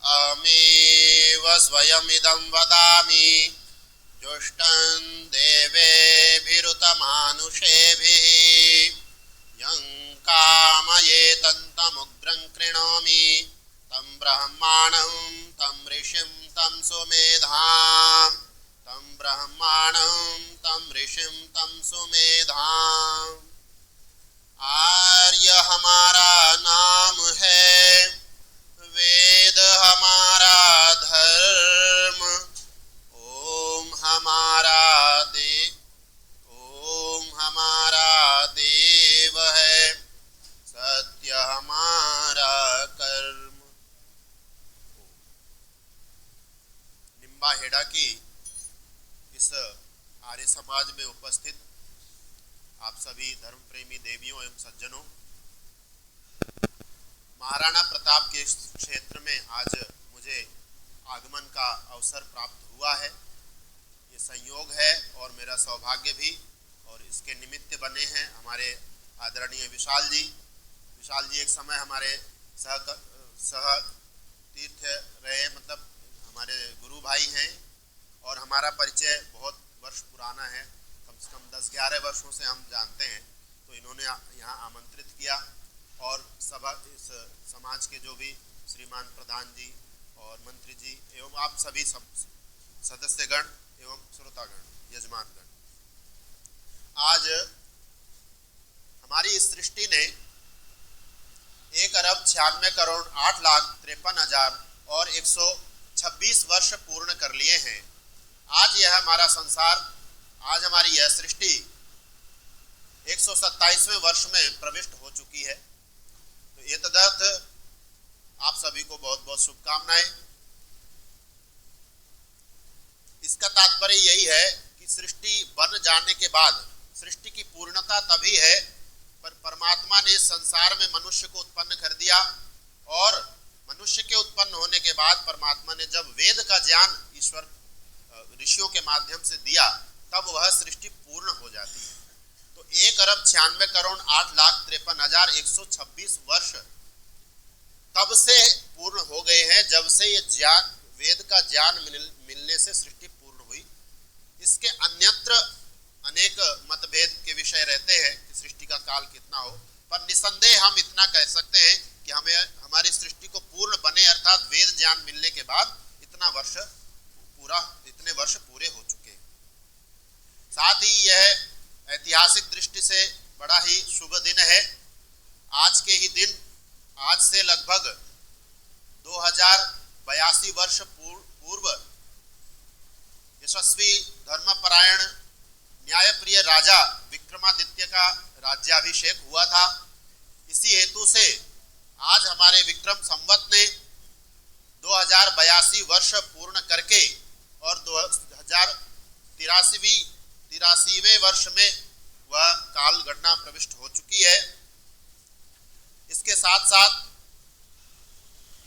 अहमेव स्वयमिदं वदामि जुष्टं देवेभिरुतमानुषेभिः यं कामयेतन्तमुग्रं कृणोमि तं ब्रह्माणं तं ऋषिं तं सुमेधां तं ब्रह्माणं तं ऋषिं तं सुमेधां। आर्य हमारा नाम है, वेद हमारा धर्म, ओम हमारा देव है, सत्य हमारा कर्म। निम्बाहेड़ा की इस आर्य समाज में उपस्थित आप सभी धर्म प्रेमी देवियों एवं सज्जनों, महाराणा प्रताप के क्षेत्र में आज मुझे आगमन का अवसर प्राप्त हुआ है। ये संयोग है और मेरा सौभाग्य भी, और इसके निमित्त बने हैं हमारे आदरणीय विशाल जी। विशाल जी एक समय हमारे सह तीर्थ रहे, मतलब हमारे गुरु भाई हैं, और हमारा परिचय बहुत वर्ष पुराना है, कम से कम 10-11 वर्षों से हम जानते हैं। तो इन्होंने यहाँ आमंत्रित किया, और सभा इस समाज के जो भी श्रीमान प्रधान जी और मंत्री जी एवं आप सभी सदस्यगण एवं श्रोतागण, यजमानगण, आज हमारी इस सृष्टि ने 1,96,08,53,000 और 126 वर्ष पूर्ण कर लिए हैं। आज यह हमारा संसार, आज हमारी यह सृष्टि 127वें वर्ष में प्रविष्ट हो चुकी है। तो ये तदर्थ आप सभी को बहुत बहुत शुभकामनाएं। इसका तात्पर्य यही है कि सृष्टि बन जाने के बाद सृष्टि की पूर्णता तभी है, पर परमात्मा ने संसार में मनुष्य को उत्पन्न कर दिया, और मनुष्य के उत्पन्न होने के बाद परमात्मा ने जब वेद का ज्ञान ईश्वर ऋषियों के माध्यम से दिया, तब वह सृष्टि पूर्ण हो जाती है। तो 1,96,08,53,126 वर्ष तब से पूर्ण हो गए हैं, जब से ये ज्ञान, वेद का ज्ञान मिलने से सृष्टि पूर्ण हुई। इसके अन्यत्र अनेक मतभेद के विषय रहते हैं कि सृष्टि का काल कितना हो, पर निसंदेह हम इतना कह सकते हैं कि हमें हमारी सृष्टि को पूर्ण बने, अर्थात वेद ज्ञान मिलने के बाद इतने वर्ष पूरे हो चुके हैं। साथ ही यह ऐतिहासिक दृष्टि से बड़ा ही शुभ दिन है। आज के ही दिन, आज से लगभग 2082 वर्ष पूर्व यशस्वी धर्मपरायण न्यायप्रिय राजा विक्रमादित्य का राज्याभिषेक हुआ था। इसी हेतु से आज हमारे विक्रम संवत ने 2082 वर्ष पूर्ण करके और 2083वें वर्ष में वह काल गणना प्रविष्ट हो चुकी है। इसके साथ साथ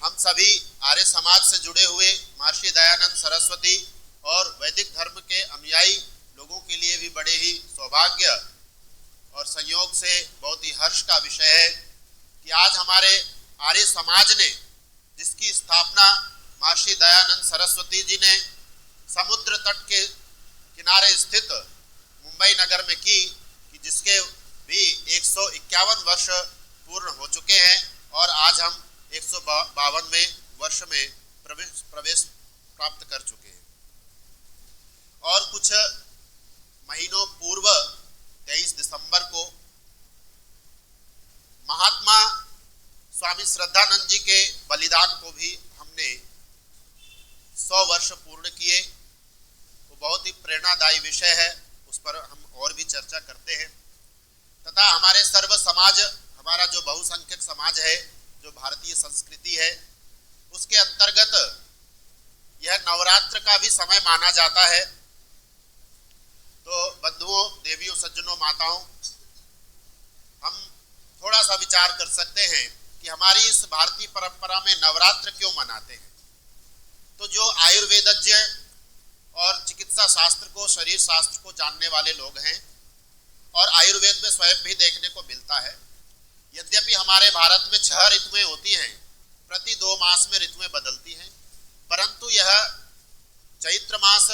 हम सभी आर्य समाज से जुड़े हुए महर्षि दयानंद सरस्वती और वैदिक धर्म के अनुयायी लोगों के लिए भी बड़े ही सौभाग्य और संयोग से बहुत ही हर्ष का विषय है कि आज हमारे आर्य समाज ने, जिसकी स्थापना महर्षि दयानंद सरस्वती जी ने समुद्र तट के किनारे स्थित मुंबई नगर में की, कि जिसके भी 151 वर्ष पूर्ण हो चुके हैं, और आज हम 152वें वर्ष में प्रवेश प्राप्त कर चुके हैं। और कुछ महीनों पूर्व 23 दिसंबर को महात्मा स्वामी श्रद्धानंद जी के बलिदान को भी हमने 100 वर्ष पूर्ण किए। वो बहुत ही प्रेरणादायी विषय है, उस पर हम और भी चर्चा करते हैं। तथा हमारे सर्व समाज, हमारा जो बहुसंख्यक समाज है, जो भारतीय संस्कृति है, उसके अंतर्गत यह नवरात्र का भी समय माना जाता है। तो बंधुओं, देवियों, सज्जनों, माताओं, हम थोड़ा सा विचार कर सकते हैं कि हमारी इस भारतीय परंपरा में नवरात्र क्यों मनाते हैं। तो जो आयुर्वेदज्ञ और चिकित्सा शास्त्र को, शरीर शास्त्र को जानने वाले लोग हैं, और आयुर्वेद में स्वयं भी देखने को मिलता है, यद्यपि हमारे भारत में 6 ऋतुएं होती हैं, प्रति 2 मास में ऋतुएं बदलती हैं, परंतु यह चैत्र मास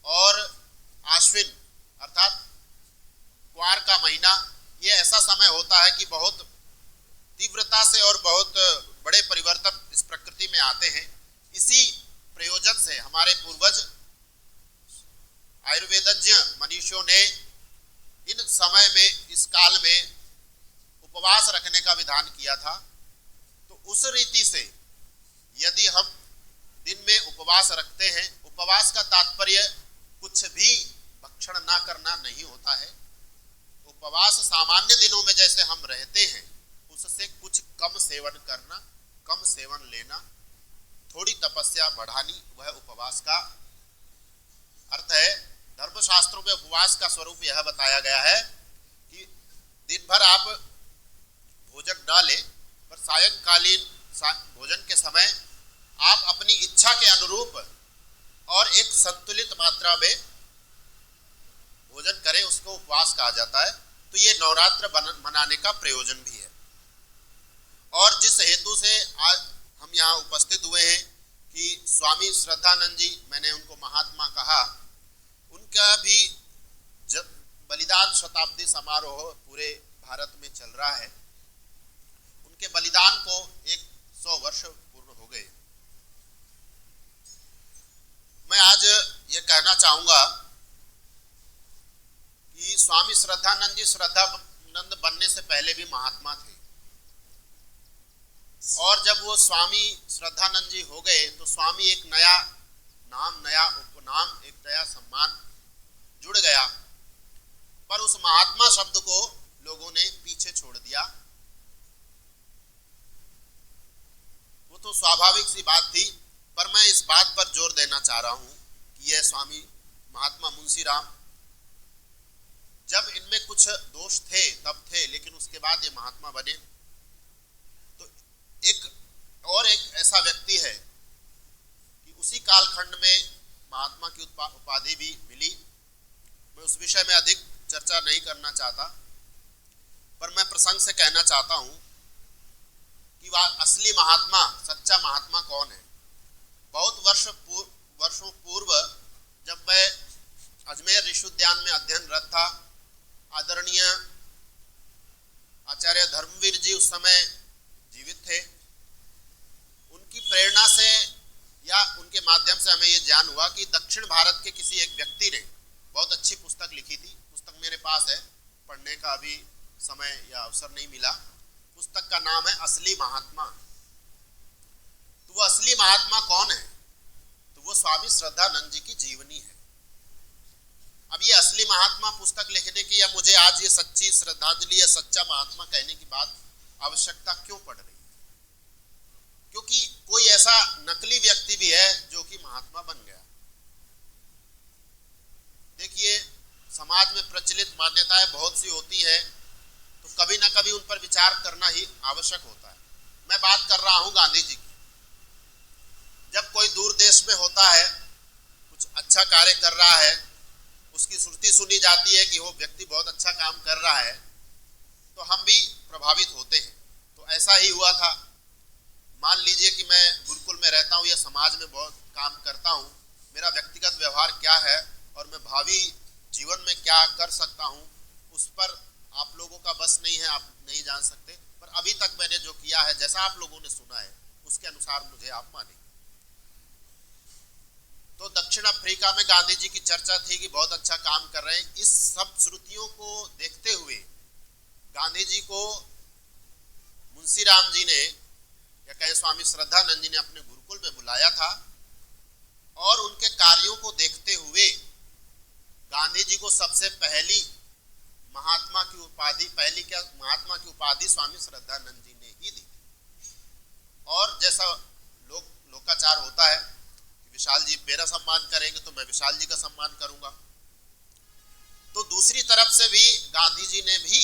और आश्विन अर्थात क्वार का महीना, ये ऐसा समय होता है कि बहुत तीव्रता से और बहुत बड़े परिवर्तन इस प्रकृति में आते हैं। इसी प्रयोजन से हमारे पूर्वज आयुर्वेदज्ञ मनीषियों ने इन समय में, इस काल में उपवास रखने का विधान किया था। तो उस रीति से यदि हम दिन में उपवास रखते हैं, उपवास का तात्पर्य कुछ भी भक्षण ना करना नहीं होता है। उपवास सामान्य दिनों में जैसे हम रहते हैं उससे कुछ कम सेवन करना, कम सेवन लेना, थोड़ी तपस्या बढ़ानी, वह उपवास का अर्थ है। धर्मशास्त्रों में उपवास का स्वरूप यह बताया गया है कि दिन भर आप भोजन न लें, पर सायंकालीन भोजन के समय आप अपनी इच्छा के अनुरूप और एक संतुलित मात्रा में भोजन करें, उसको उपवास कहा जाता है। तो ये नवरात्र मनाने का प्रयोजन भी है। और जिस हेतु से आज हम यहाँ उपस्थित हुए हैं कि स्वामी श्रद्धानंद जी, मैंने उनको महात्मा कहा, उनका भी जब बलिदान शताब्दी समारोह पूरे भारत में चल रहा है, उनके बलिदान को 100 वर्ष पूर्ण हो गए। मैं आज ये कहना चाहूंगा कि स्वामी श्रद्धानंद जी श्रद्धानंद बनने से पहले भी महात्मा थे, और जब वो स्वामी श्रद्धानंद जी हो गए तो स्वामी एक नया नाम, नया उपनाम, एक नया सम्मान जुड़ गया, पर उस महात्मा शब्द को लोगों ने पीछे छोड़ दिया। वो तो स्वाभाविक सी बात थी, पर मैं इस बात पर जोर देना चाह रहा हूं कि यह स्वामी महात्मा मुंशीराम, जब इनमें कुछ दोष थे तब थे, लेकिन उसके बाद ये महात्मा बने। तो एक ऐसा व्यक्ति है कि उसी कालखंड में महात्मा की उपाधि भी मिली। मैं उस विषय में अधिक चर्चा नहीं करना चाहता, पर मैं प्रसंग से कहना चाहता हूं कि वह असली महात्मा, सच्चा महात्मा कौन है। बहुत वर्षों पूर्व जब मैं अजमेर ऋषि उद्यान में अध्ययनरत था, आदरणीय आचार्य धर्मवीर जी उस समय जीवित थे। उनकी प्रेरणा से या उनके माध्यम से हमें ये ज्ञान हुआ कि दक्षिण भारत के किसी एक व्यक्ति ने बहुत अच्छी पुस्तक लिखी थी। पुस्तक मेरे पास है, पढ़ने का अभी समय या अवसर नहीं मिला। पुस्तक का नाम है असली महात्मा। तो वो असली महात्मा कौन है? तो वो स्वामी श्रद्धानंद जी की जीवनी है। अब ये असली महात्मा पुस्तक लिखने की या मुझे आज ये सच्ची श्रद्धांजलि या सच्चा महात्मा कहने की बात आवश्यकता क्यों पड़ रही है? क्योंकि कोई ऐसा नकली व्यक्ति भी है जो कि महात्मा बन गया। देखिए, समाज में प्रचलित मान्यताएं बहुत सी होती है, तो कभी ना कभी उन पर विचार करना ही आवश्यक होता है। मैं बात कर रहा हूं गांधी जी की। जब कोई दूर देश में होता है, कुछ अच्छा कार्य कर रहा है, उसकी श्रुति सुनी जाती है कि वो व्यक्ति बहुत अच्छा काम कर रहा है, तो हम भी प्रभावित होते हैं। तो ऐसा ही हुआ था। मान लीजिए कि मैं गुरुकुल में रहता हूँ या समाज में बहुत काम करता हूँ, मेरा व्यक्तिगत व्यवहार क्या है और मैं भावी जीवन में क्या कर सकता हूँ, उस पर आप लोगों का बस नहीं है, आप नहीं जान सकते। पर अभी तक मैंने जो किया है, जैसा आप लोगों ने सुना है, उसके अनुसार मुझे आप मानेंगे। तो दक्षिण अफ्रीका में गांधी जी की चर्चा थी कि बहुत अच्छा काम कर रहे हैं। इस सब श्रुतियों को देखते हुए गांधी जी को मुंशीराम जी ने या कहें स्वामी श्रद्धानंद जी ने अपने गुरुकुल में बुलाया था, और उनके कार्यों को देखते हुए गांधी जी को सबसे पहली महात्मा की उपाधि स्वामी श्रद्धानंद जी ने ही दी। और जैसा लोकाचार होता है, विशाल जी मेरा सम्मान करेंगे तो मैं विशाल जी का सम्मान करूंगा, तो दूसरी तरफ से भी गांधी जी ने भी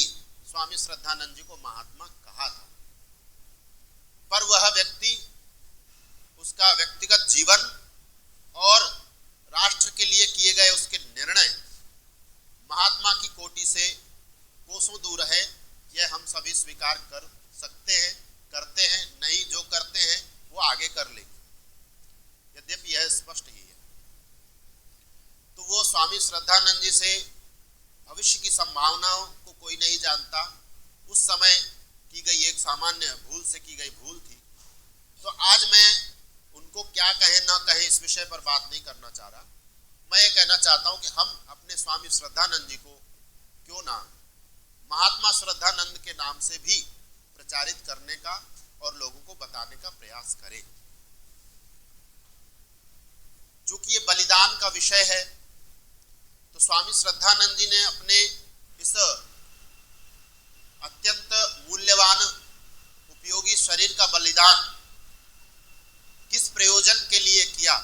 स्वामी श्रद्धानंद जी को महात्मा कहा था। पर वह व्यक्ति, उसका व्यक्तिगत जीवन और राष्ट्र के लिए किए गए उसके निर्णय महात्मा की कोटि से कोसों दूर है। यह हम सभी स्वीकार कर सकते हैं, करते हैं। नहीं जो करते आगे कर लेंगे, यद्यपि यह स्पष्ट ही है। तो वो स्वामी श्रद्धानंद जी से भविष्य की संभावनाओं को कोई नहीं जानता, उस समय की गई एक सामान्य भूल से की गई भूल थी। तो आज मैं उनको क्या कहे ना कहे इस विषय पर बात नहीं करना चाह रहा। मैं ये कहना चाहता हूं कि हम अपने स्वामी श्रद्धानंद जी को क्यों ना महात्मा श्रद्धानंद के नाम से भी प्रचारित करने का और लोगों को बताने का प्रयास करें। चूंकि ये बलिदान का विषय है, तो स्वामी श्रद्धानंद जी ने अपने इस अत्यंत मूल्यवान उपयोगी शरीर का बलिदान किस प्रयोजन के लिए किया?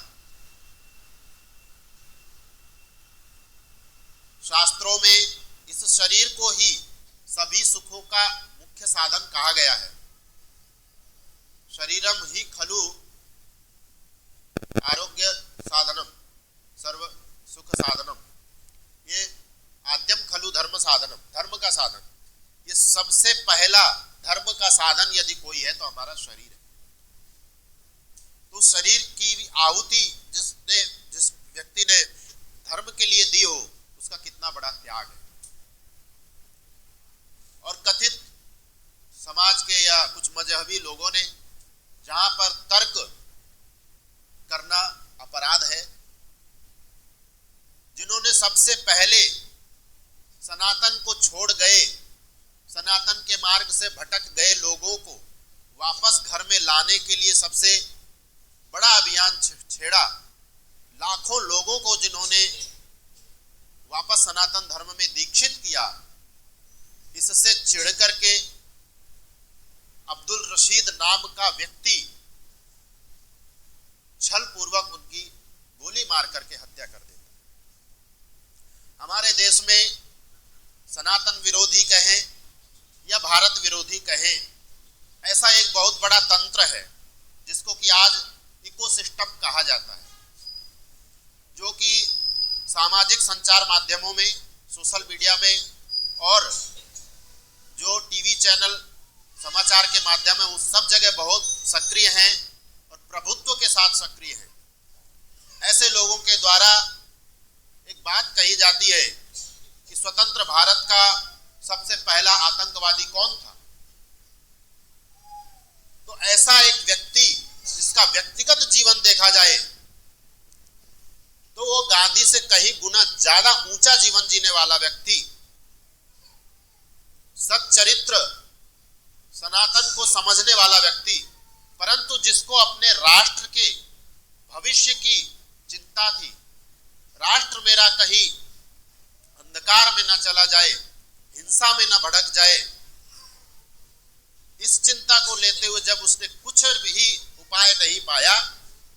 शास्त्रों में इस शरीर को ही सभी सुखों का मुख्य साधन कहा गया है। शरीरम ही खलु आरोग्य साधनम सर्व सुख साधनम, ये आद्यम खलु धर्म साधनम, धर्म का साधन। ये सबसे पहला धर्म का साधन यदि कोई है तो हमारा शरीर है। तो शरीर की आहुति जिस व्यक्ति ने धर्म के लिए दी हो, उसका कितना बड़ा त्याग है। और कथित समाज के या कुछ मजहबी लोगों ने जहां पर तर्क करना अपराध है, जिन्होंने सबसे पहले सनातन को छोड़ गए, सनातन के मार्ग से भटक गए लोगों को वापस घर में लाने के लिए सबसे बड़ा अभियान छेड़ा, लाखों लोगों को जिन्होंने वापस सनातन धर्म में दीक्षित किया, इससे चिढ़ करके अब्दुल रशीद नाम का व्यक्ति छल पूर्वक उनकी गोली मार करके हत्या कर देता। हमारे देश में सनातन विरोधी कहें या भारत विरोधी कहें, ऐसा एक बहुत बड़ा तंत्र है जिसको कि आज इकोसिस्टम कहा जाता है, जो कि सामाजिक संचार माध्यमों में, सोशल मीडिया में और जो टीवी चैनल समाचार के माध्यम में उस सब जगह बहुत सक्रिय हैं और प्रभुत्व के साथ सक्रिय हैं। ऐसे लोगों के द्वारा एक बात कही जाती है कि स्वतंत्र भारत का सबसे पहला आतंकवादी कौन था। तो ऐसा एक व्यक्ति जिसका व्यक्तिगत जीवन देखा जाए तो वो गांधी से कहीं गुना ज्यादा ऊंचा जीवन जीने वाला व्यक्ति, सच्चरित्र, सनातन को समझने वाला व्यक्ति, परंतु जिसको अपने राष्ट्र के भविष्य की चिंता थी, राष्ट्र मेरा कहीं अंधकार में न चला जाए, हिंसा में न भड़क जाए, इस चिंता को लेते हुए जब उसने कुछ भी उपाय नहीं पाया,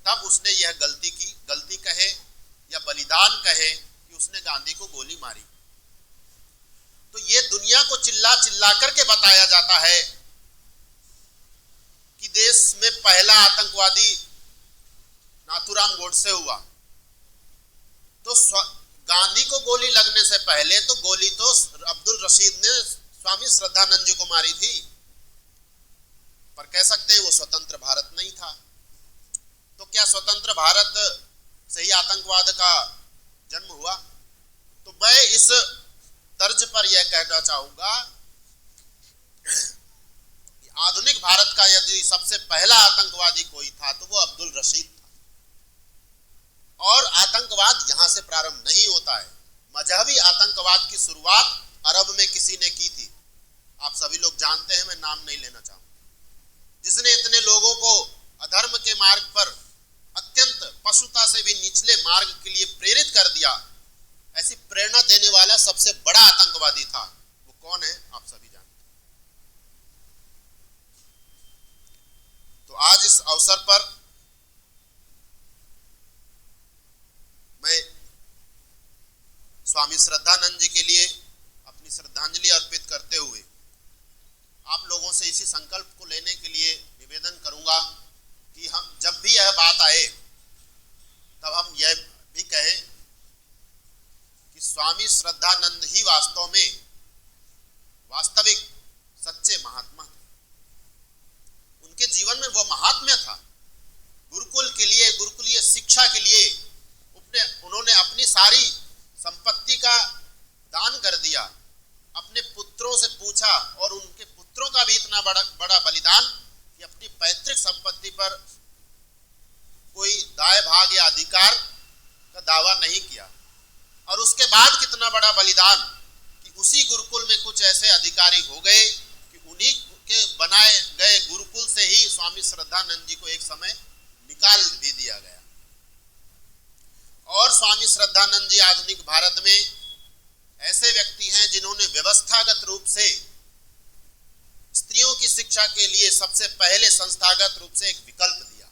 तब उसने यह गलती की, गलती कहे या बलिदान कहे कि उसने गांधी को गोली मारी। तो ये दुनिया को चिल्ला चिल्ला करके बताया जाता है कि देश में पहला आतंकवादी नाथूराम गोडसे हुआ। तो गांधी को गोली लगने से पहले तो गोली तो अब्दुल रशीद ने स्वामी श्रद्धानंद जी को मारी थी, पर कह सकते हैं वो स्वतंत्र भारत नहीं था। तो क्या स्वतंत्र भारत से ही आतंकवाद का जन्म हुआ? तो मैं इस तर्ज पर यह कहना चाहूंगा कि आधुनिक भारत का यदि सबसे पहला आतंकवादी कोई था तो वो अब्दुल रशीद था। और आतंकवाद यहां से प्रारंभ नहीं होता है। मजहबी आतंकवाद की शुरुआत अरब में किसी ने की थी, आप सभी लोग जानते हैं, मैं नाम नहीं लेना चाहूंगा, जिसने इतने लोगों को अधर्म के मार्ग पर अत्यंत पशुता से भी निचले मार्ग के लिए प्रेरित कर दिया। ऐसी प्रेरणा देने वाला सबसे बड़ा आतंकवादी था। वो कौन है आप सभी जानते हैं। तो आज इस अवसर पर मैं स्वामी श्रद्धानंद जी के लिए अपनी श्रद्धांजलि अर्पित करते हुए आप लोगों से इसी संकल्प को लेने के लिए निवेदन करूंगा कि हम जब भी यह बात आए तब हम यह भी कहें कि स्वामी श्रद्धानंद ही वास्तव में वास्तविक सच्चे महात्मा थे। उनके जीवन में वो महात्म्य था शिक्षा के लिए उन्होंने अपनी सारी संपत्ति का दान कर दिया। अपने पुत्रों से पूछा और उनके पुत्रों का भी इतना बड़ा बलिदान कि अपनी पैतृक संपत्ति पर कोई दाय भाग या अधिकार का दावा नहीं किया। और उसके बाद कितना बड़ा बलिदान कि उसी गुरुकुल में कुछ ऐसे अधिकारी हो गए कि उन्हीं के बनाए गए गुरुकुल से ही स्वामी श्रद्धानंद जी को एक समय निकाल भी दिया गया। और स्वामी श्रद्धानंद जी आधुनिक भारत में ऐसे व्यक्ति हैं जिन्होंने व्यवस्थागत रूप से स्त्रियों की शिक्षा के लिए सबसे पहले संस्थागत रूप से एक विकल्प दिया।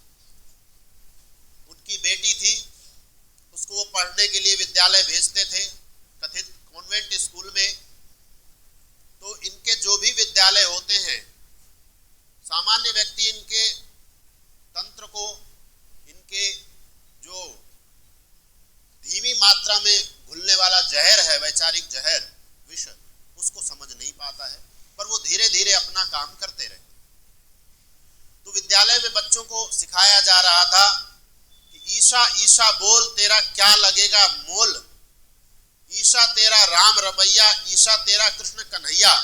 उनकी बेटी थी, उसको वो पढ़ने के लिए विद्यालय भेजते थे, कथित कॉन्वेंट स्कूल में। तो इनके जो भी विद्यालय होते हैं, सामान्य व्यक्ति इनके तंत्र को, इनके जो धीमी मात्रा में घुलने वाला जहर है, वैचारिक जहर, विष, उसको समझ नहीं पाता है, पर वो धीरे धीरे अपना काम करते रहे। तो विद्यालय में बच्चों को सिखाया जा रहा था कि ईशा ईशा बोल तेरा क्या लगेगा मोल, ईशा तेरा राम रमैया, ईशा तेरा कृष्ण कन्हैया।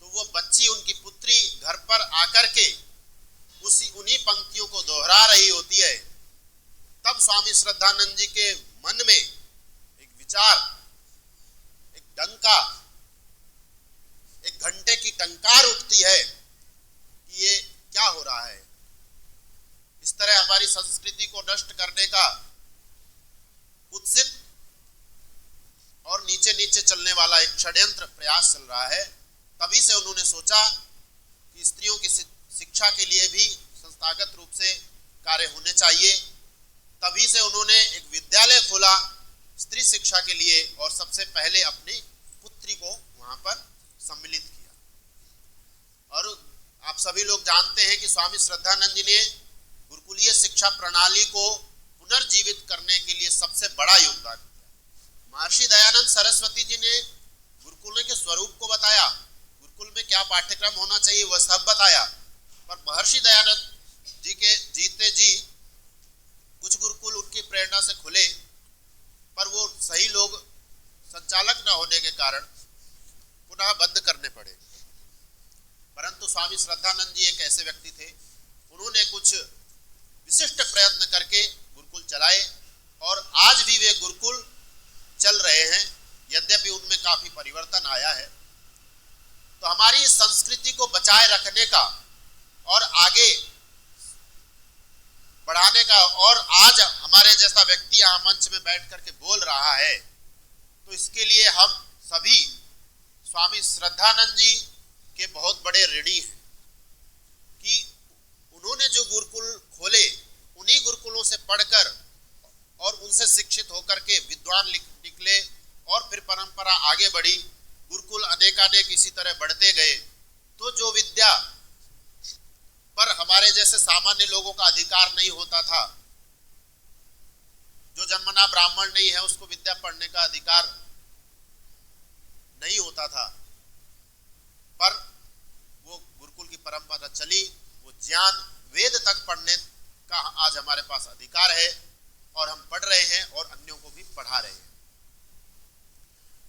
तो वो बच्ची, उनकी पुत्री घर पर आकर के उन्हीं पंक्तियों को दोहरा रही होती है। तब स्वामी श्रद्धानंद जी के मन में एक विचार, एक डंका, एक घंटे की टंकार उठती है कि ये क्या हो रहा है। इस तरह हमारी संस्कृति को नष्ट करने का कुत्सित और नीचे नीचे चलने वाला एक षड्यंत्र प्रयास चल रहा है। तभी से उन्होंने सोचा कि स्त्रियों की शिक्षा के लिए भी संस्थागत रूप से कार्य होने चाहिए। तभी से उन्होंने एक विद्यालय खोला स्त्री शिक्षा के लिए और सबसे पहले अपनी पुत्री को वहां पर सम्मिलित किया। और आप सभी लोग जानते हैं कि स्वामी श्रद्धानंद जी ने गुरुकुलीय शिक्षा प्रणाली को पुनर्जीवित करने के लिए सबसे बड़ा योगदान किया। महर्षि दयानंद सरस्वती जी ने गुरुकुल के स्वरूप को बताया, गुरुकुल में क्या पाठ्यक्रम होना चाहिए वह सब बताया, पर महर्षि दयानंद जी के जीते जी कुछ गुरुकुल उनकी प्रेरणा से खुले, पर वो सही लोग संचालक न होने के कारण पुनः बंद करने पड़े। परंतु स्वामी श्रद्धानंद जी एक ऐसे व्यक्ति थे, उन्होंने कुछ विशिष्ट प्रयत्न करके गुरुकुल चलाए और आज भी वे गुरुकुल चल रहे हैं, यद्यपि उनमें काफी परिवर्तन आया है। तो हमारी इस संस्कृति को बचाए रखने का और आगे बढ़ाने का, और आज हमारे जैसा व्यक्ति यहाँ मंच में बैठ करके बोल रहा है, तो इसके लिए हम सभी स्वामी श्रद्धानंद जी के बहुत बड़े ऋणी हैं कि उन्होंने जो गुरुकुल खोले, उन्हीं गुरुकुलों से पढ़कर और उनसे शिक्षित होकर के विद्वान निकले और फिर परंपरा आगे बढ़ी, गुरुकुल अनेकानेक इसी तरह बढ़ते गए। तो जो विद्या पर हमारे जैसे सामान्य लोगों का अधिकार नहीं होता था, जो जन्मना ब्राह्मण नहीं है उसको विद्या पढ़ने का अधिकार नहीं होता था, पर वो गुरुकुल की परंपरा चली, वो ज्ञान वेद तक पढ़ने का आज हमारे पास अधिकार है और हम पढ़ रहे हैं और अन्यों को भी पढ़ा रहे हैं।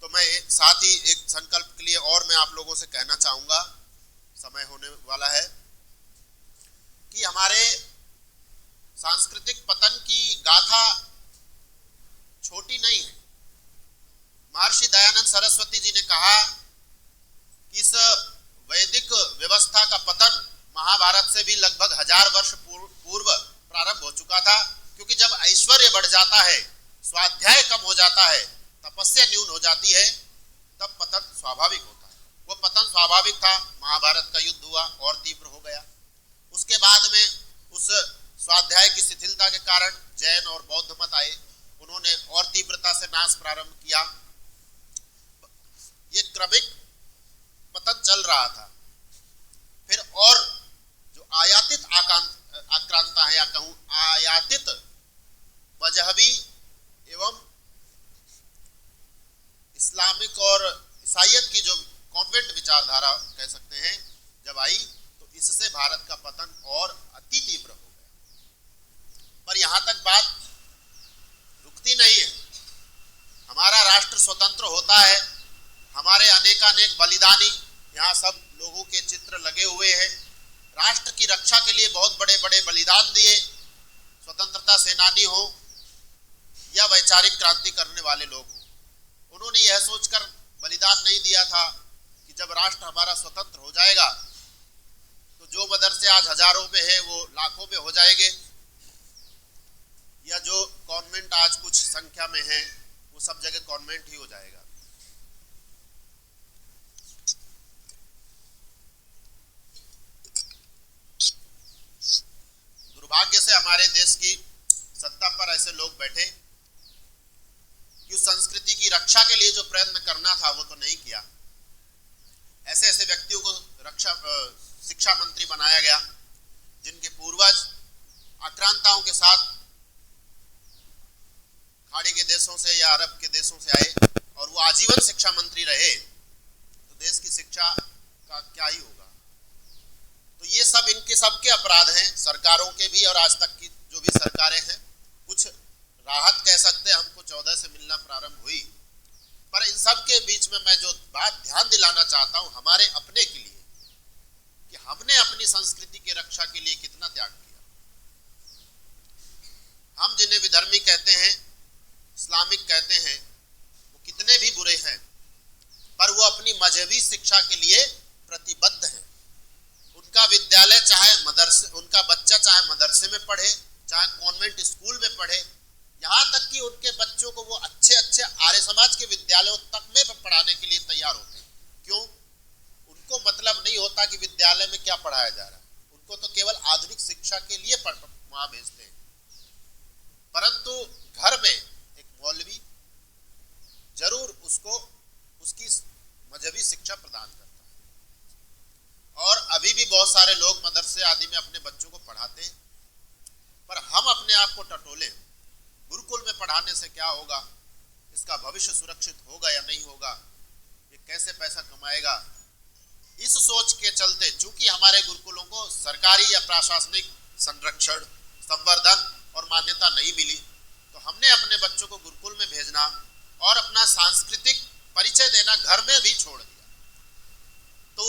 तो मैं साथ ही एक संकल्प के लिए और मैं आप लोगों से कहना चाहूंगा, समय होने वाला है, कि हमारे सांस्कृतिक पतन की गाथा छोटी नहीं है। महर्षि दयानंद सरस्वती जी ने कहा कि इस वैदिक व्यवस्था का पतन महाभारत से भी लगभग 1000 वर्ष पूर्व प्रारंभ हो चुका था, क्योंकि जब ऐश्वर्य बढ़ जाता है, स्वाध्याय कम हो जाता है, तपस्या न्यून हो जाती है, तब पतन स्वाभाविक होता है। वो पतन स्वाभाविक था, महाभारत का युद्ध हुआ और तीव्र हो गया। उसके बाद में उस स्वाध्याय की शिथिलता के कारण जैन और बौद्ध मत आए, उन्होंने और तीव्रता से नाश प्रारंभ किया। ये क्रमिक पतन चल रहा था। फिर और जो आयातित आक्रांता है, या कहूं आयातित मजहबी एवं इस्लामिक और ईसाईयत की जो कॉन्वेंट विचारधारा कह सकते हैं, जब आई तो इससे भारत का पतन और अति तीव्र हो गया। पर यहाँ अनेक बलिदानी, यहाँ सब लोगों के चित्र लगे हुए हैं। राष्ट्र की रक्षा के लिए बहुत बड़े बड़े बलिदान दिए, स्वतंत्रता सेनानी हो या वैचारिक क्रांति करने वाले लोग हो, उन्होंने यह सोचकर बलिदान नहीं दिया था कि जब राष्ट्र हमारा स्वतंत्र हो जाएगा तो जो मदरसे आज हजारों में है वो लाखों में हो जाएंगे, या जो कॉन्वेंट आज कुछ संख्या में है वो सब जगह कॉन्वेंट ही हो जाएगा। दुर्भाग्य से हमारे देश की सत्ता पर ऐसे लोग बैठे कि उस संस्कृति की रक्षा के लिए जो प्रयत्न करना था वो तो नहीं किया। ऐसे ऐसे व्यक्तियों को शिक्षा मंत्री बनाया गया जिनके पूर्वज आक्रांताओं के साथ खाड़ी के देशों से या अरब के देशों से आए और वो आजीवन शिक्षा मंत्री रहे, तो देश की शिक्षा का क्या ही होगा। तो ये सब इनके सबके अपराध हैं, सरकारों के भी और आज तक की जो भी सरकारें हैं। कुछ राहत कह सकते हैं हमको 14 से मिलना प्रारंभ हुई, पर इन सब के बीच में मैं जो बात ध्यान दिलाना चाहता हूं हमारे अपने के लिए कि हमने अपनी संस्कृति की रक्षा के लिए कितना त्याग किया। हम जिन्हें विधर्मी कहते हैं, इस्लामिक कहते हैं, वो कितने भी बुरे हैं पर वो अपनी मजहबी शिक्षा के लिए प्रतिबद्ध हैं। उनका विद्यालय चाहे मदरसे, उनका बच्चा चाहे मदरसे में पढ़े चाहे कॉन्वेंट स्कूल में पढ़े, यहाँ तक कि उनके बच्चों को वो अच्छे अच्छे आर्य समाज के विद्यालयों तक में पढ़ाने के लिए तैयार होते हैं। क्यों? उनको मतलब नहीं होता कि विद्यालय में क्या पढ़ाया जा रहा है, उनको तो केवल आधुनिक शिक्षा के लिए वहां भेजते हैं। परंतु घर में एक मौलवी जरूर उसको उसकी मजहबी शिक्षा प्रदान करता है और अभी भी बहुत सारे लोग मदरसे आदि में अपने बच्चों को पढ़ाते हैं। पर हम अपने आप को टटोले, गुरुकुल में पढ़ाने से क्या होगा, इसका भविष्य सुरक्षित होगा या नहीं होगा, ये कैसे पैसा कमाएगा, इस सोच के चलते चूंकि हमारे गुरुकुलों को सरकारी या प्रशासनिक संरक्षण, संवर्धन और मान्यता नहीं मिली, तो हमने अपने बच्चों को गुरुकुल में भेजना और अपना सांस्कृतिक परिचय देना घर में भी छोड़ दिया। तो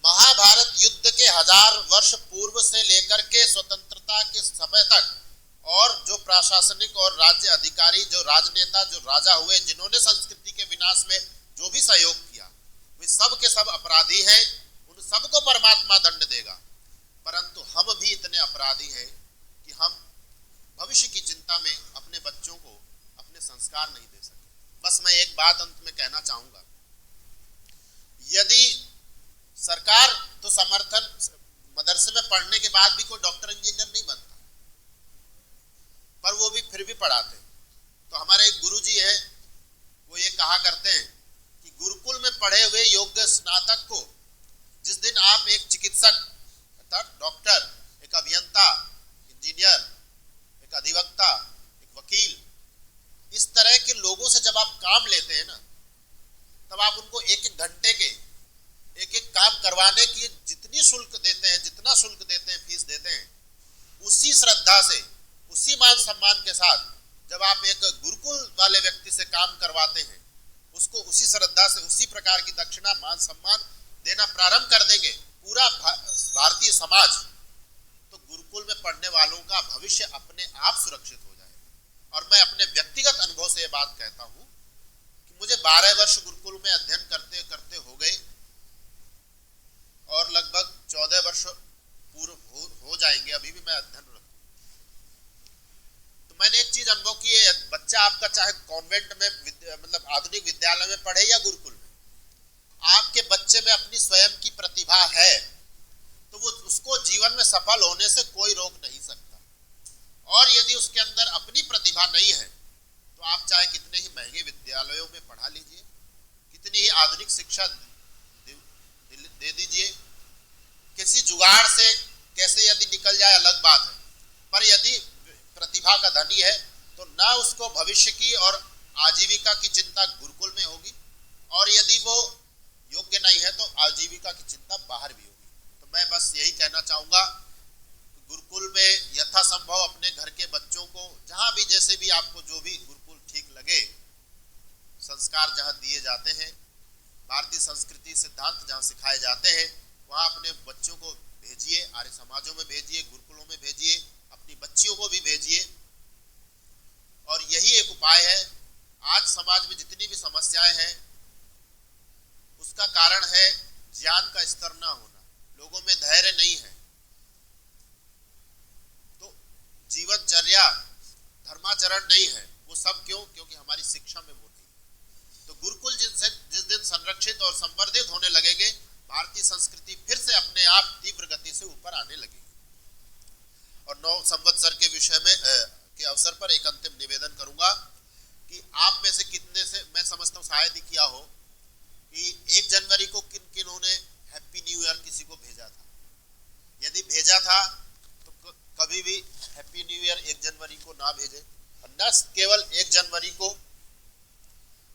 महाभारत युद्ध के 1000 वर्ष पूर्व से लेकर के स्वतंत्रता के समय तक और जो प्रशासनिक और राज्य अधिकारी, जो राजनेता, जो राजा हुए, जिन्होंने संस्कृति के विनाश में जो भी सहयोग किया, वे सब के सब अपराधी हैं। उन सबको परमात्मा दंड देगा। परंतु हम भी इतने अपराधी हैं कि हम भविष्य की चिंता में अपने बच्चों को अपने संस्कार नहीं दे सके। बस मैं एक बात अंत में कहना चाहूंगा, यदि सरकार तो समर्थन, मदरसे में पढ़ने के बाद भी कोई डॉक्टर इंजीनियर नहीं बनता, पर वो भी फिर भी पढ़ाते। तो हमारे एक गुरु जी है, वो ये कहा करते हैं कि गुरुकुल में पढ़े हुए योग्य स्नातक को जिस दिन आप एक चिकित्सक अर्थात डॉक्टर, एक अभियंता, इंजीनियर, एक अधिवक्ता, एक वकील, इस तरह के लोगों से जब आप काम लेते हैं ना, तब आप उनको एक एक घंटे के एक एक काम करवाने की जितनी शुल्क देते हैं, जितना शुल्क देते हैं, फीस देते हैं, उसी श्रद्धा से, उसी मान सम्मान के साथ जब आप एक गुरुकुल वाले व्यक्ति से काम करवाते हैं, उसको उसी श्रद्धा से, उसी प्रकार की दक्षिणा, मान सम्मान देना प्रारंभ कर देंगे पूरा भारतीय समाज, तो गुरुकुल में पढ़ने वालों का भविष्य अपने आप सुरक्षित हो जाएगा। और मैं अपने व्यक्तिगत अनुभव से ये बात कहता हूं कि मुझे 12 वर्ष गुरुकुल में अध्ययन करते करते हो गए और लगभग 14 वर्ष पूर्व हो जाएंगे, अभी भी मैं अध्ययन रखता हूं। तो मैंने एक चीज अनुभव की है, बच्चा आपका चाहे कॉन्वेंट में मतलब आधुनिक विद्यालय में पढ़े या गुरुकुल में, आपके बच्चे में अपनी स्वयं की प्रतिभा है तो वो उसको जीवन में सफल होने से कोई रोक नहीं सकता। और यदि उसके अंदर अपनी प्रतिभा नहीं है तो आप चाहे कितने ही महंगे विद्यालयों में पढ़ा लीजिए, कितनी ही आधुनिक शिक्षा दे दीजिए, किसी जुगाड़ से कैसे यदि निकल जाए अलग बात है, पर यदि प्रतिभा का धनी है तो ना उसको भविष्य की और आजीविका की चिंता गुरुकुल में होगी, और यदि वो योग्य नहीं है तो आजीविका की चिंता बाहर भी होगी। तो मैं बस यही कहना चाहूंगा, गुरुकुल में यथासंभव अपने घर के बच्चों को जहां भी, जैसे भी आपको जो भी गुरुकुल ठीक लगे, संस्कार जहां दिए जाते हैं भारतीय संस्कृति सिद्धांत जहाँ सिखाए जाते हैं वहाँ अपने बच्चों को भेजिए, आर्य समाजों में भेजिए, गुरुकुलों में भेजिए, अपनी बच्चियों को भी भेजिए। और यही एक उपाय है। आज समाज में जितनी भी समस्याएं हैं उसका कारण है ज्ञान का स्तर ना होना, लोगों में धैर्य नहीं है। तो जीवनचर्या, धर्माचरण नहीं है। वो सब क्यों? क्योंकि हमारी शिक्षा में वो नहीं। तो गुरुकुल जिस दिन संरक्षित और संवर्धित होने लगेंगे, भारतीय संस्कृति फिर से अपने आप तीव्र गति से ऊपर आने लगेगी। और 9 संवत्सर के विषय में के अवसर पर एक अंतिम निवेदन करूंगा कि आप में से कितने से, मैं समझता हूँ शायद ही किया हो, कि 1 जनवरी को किन किनों ने हैप्पी न्यू ईयर किसी को भेजा था। यदि भेजा था तो कभी भी हैप्पी न्यू ईयर 1 जनवरी को ना भेजे, और न केवल 1 जनवरी को।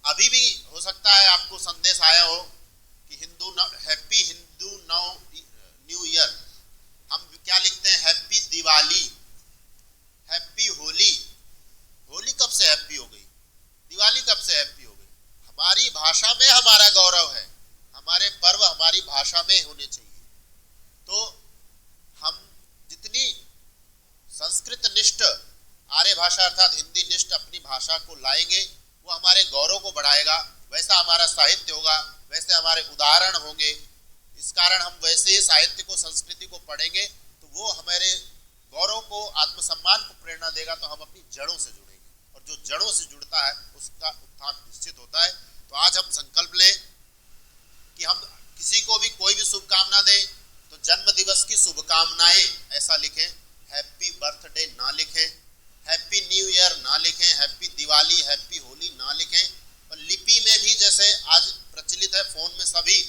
अभी भी हो सकता है आपको संदेश आया हो कि हैप्पी हिंदू न्यू ईयर। हम क्या लिखते हैं? Happy Diwali, happy Holi. होली कब से हैप्पी हो गई? दिवाली कब से हैप्पी हो गई? हमारी भाषा में हमारा गौरव है, हमारे पर्व हमारी भाषा में होने चाहिए। तो हम जितनी संस्कृत निष्ठ, आर्य भाषा अर्थात हिंदी निष्ठ अपनी भाषा को लाएंगे, वो हमारे गौरव को बढ़ाएगा। वैसा हमारा साहित्य होगा, वैसे हमारे उदाहरण होंगे। इस कारण हम वैसे ही साहित्य को, संस्कृति को पढ़ेंगे तो वो हमारे गौरव को, आत्मसम्मान को प्रेरणा देगा। तो हम अपनी जड़ों से जुड़ेंगे, और जो जड़ों से जुड़ता है उसका उत्थान निश्चित होता है। तो आज हम संकल्प लें कि हम किसी को भी कोई भी शुभकामना दें तो जन्म दिवस की शुभकामनाएं ऐसा लिखें, हैप्पी बर्थडे ना लिखें, हैप्पी न्यू ईयर ना लिखें, हैप्पी दिवाली, हैप्पी होली ना लिखें। और लिपि में भी जैसे आज प्रचलित है, फोन में सभी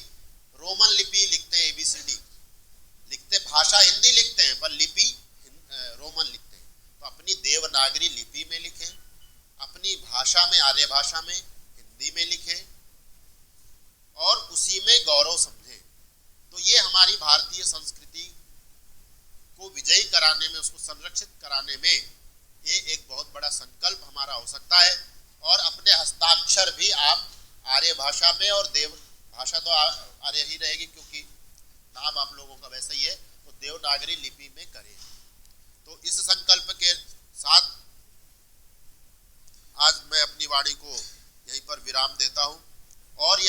रोमन लिपि लिखते हैं, ABCD लिखते, भाषा हिंदी लिखते हैं पर लिपि रोमन लिखते हैं। तो अपनी देवनागरी लिपि में लिखें, अपनी भाषा में, आर्य भाषा में, हिंदी में लिखें, और उसी में गौरव समझें। तो ये हमारी भारतीय संस्कृति को विजयी कराने में, उसको संरक्षित कराने में ये एक बहुत बड़ा संकल्प हमारा हो सकता है। और अपने हस्ताक्षर भी आप आर्य भाषा में, और देव भाषा तो आर्य ही रहेगी क्योंकि नाम आप लोगों का वैसा ही है, तो देवनागरी लिपि में करें। तो इस संकल्प के साथ आज मैं अपनी वाणी को यहीं पर विराम देता हूं। और यदि